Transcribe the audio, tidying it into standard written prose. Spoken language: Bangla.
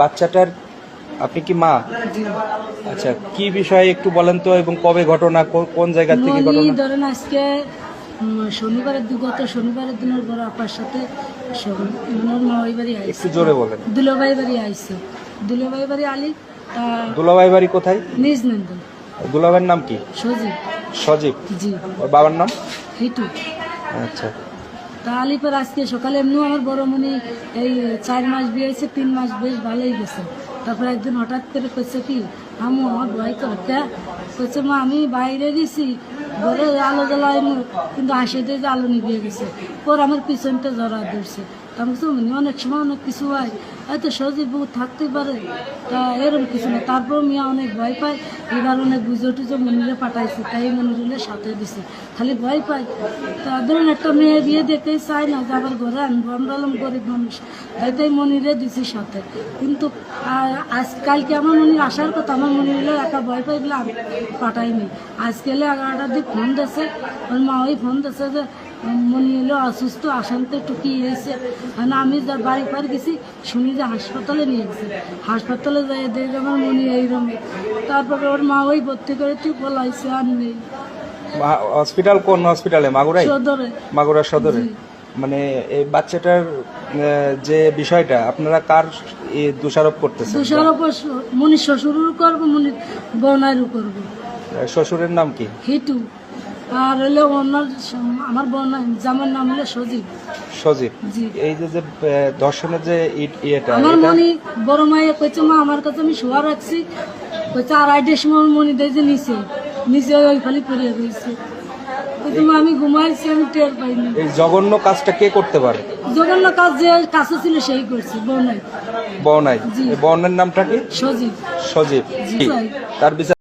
বাচ্চাটার আপনি কি মা? আচ্ছা, কি বিষয়ে একটু বলেন তো, এবং কবে ঘটনা, কোন জায়গা থেকে ঘটনা? ধরেন আজকে গত শনিবারের দিনের পর আপার সাথে মামাই বাড়ি আইছে। একটু জোরে বলেন। দুলাভাই বাড়ি আইছে, দুলাভাই বাড়ি আলি। দুলাভাই বাড়ি কোথায়? নিজ নন্দন। দুলাভাইয়ের নাম কি? সজীব। সজীব? জি। ওর বাবার নাম? হিটু। আচ্ছা। তা আলিপর আজকে সকালে এমনিও আমার বড় মনি এই 4 মাস বিয়ে হয়েছে, 3 মাস বেশ ভালোই গেছে। তারপর একদিন হঠাৎ করে কইছে কি, আমু আমার ভয় করতে কইছে, মা আমি বাইরে দিছি ঘরে আলো জ্বালাই, কিন্তু হাসি দিয়ে যে আলো নিভিয়ে গেছে। পর আমার পিছনটা জড়া ধরছে। আমি বলছি অনেক সময় অনেক কিছু হয়, হয়তো সজীব বউ থাকতেই পারে, তা এরকম কিছু না। তারপর মিয়া অনেক ভয় পায়, এবার অনেক বুঝো টুজো মনিরে পাঠাইছে, তাই মনিরে সাথে দিছে, খালি ভয় পায়। তা ধরুন একটা মেয়ে বিয়ে দেখতেই চায় না যে আবার ঘরে আনবো, আমরা হলাম গরিব মানুষ, তাই মনিরে দিছি সাথে। কিন্তু আজকালকে আমার মনির আসার কথা, আমার মনিরে একা ভয় পাই বলে আমি পাঠাইনি। আজকে 11টার দিকে ফোন দিয়েছে, ওর মা ওই ফোন দিয়েছে যে মনি এলো অসুস্থ, আসানতে একটু কি হয়েছে। আমি যা বাড়ি পার গেছি শুনি যে হাসপাতালে নিয়ে গেছে, হাসপাতালে যাই দেখে আমার মনি এইরকম। তারপরে ওর মা ওই ভর্তি করে তুই বলাইছে, আর নেই। হসপিটাল কোন হসপিটালে? মাগুরায়? সদরে। মাগুরা সদরে। মানে এই বাচ্চাটার যে বিষয়টা আপনারা কার দোষারোপ করতেছেন? দোষারোপ মনির শ্বশুরেরও করবো, মনির বোনেরও করবো। শ্বশুরের নাম কি? হিটু। আর হলে ওনার আমার বোন জামার নাম হলো সজীব। সজীব। জি। এই যে ধর্ষণের যে ইয়েটা, আমার মনি বড় মাইয়া কইছে, মা আমার কাছে আমি শোয়া রাখছি, কইছে 2:30টার সময় মনি দেয় যে নিচে ওই খালি পড়ে রয়েছে। আমি ঘুমাইছি, আমি টের পাইনি। এই জঘন্য কাজটা কে করতে পারে? জঘন্য কাজ যে কাছে ছিল সেই করছে, বউ নাই। বউ নাই? বউনের নামটা কি? সজীব। সজীব। জি। তার বিচার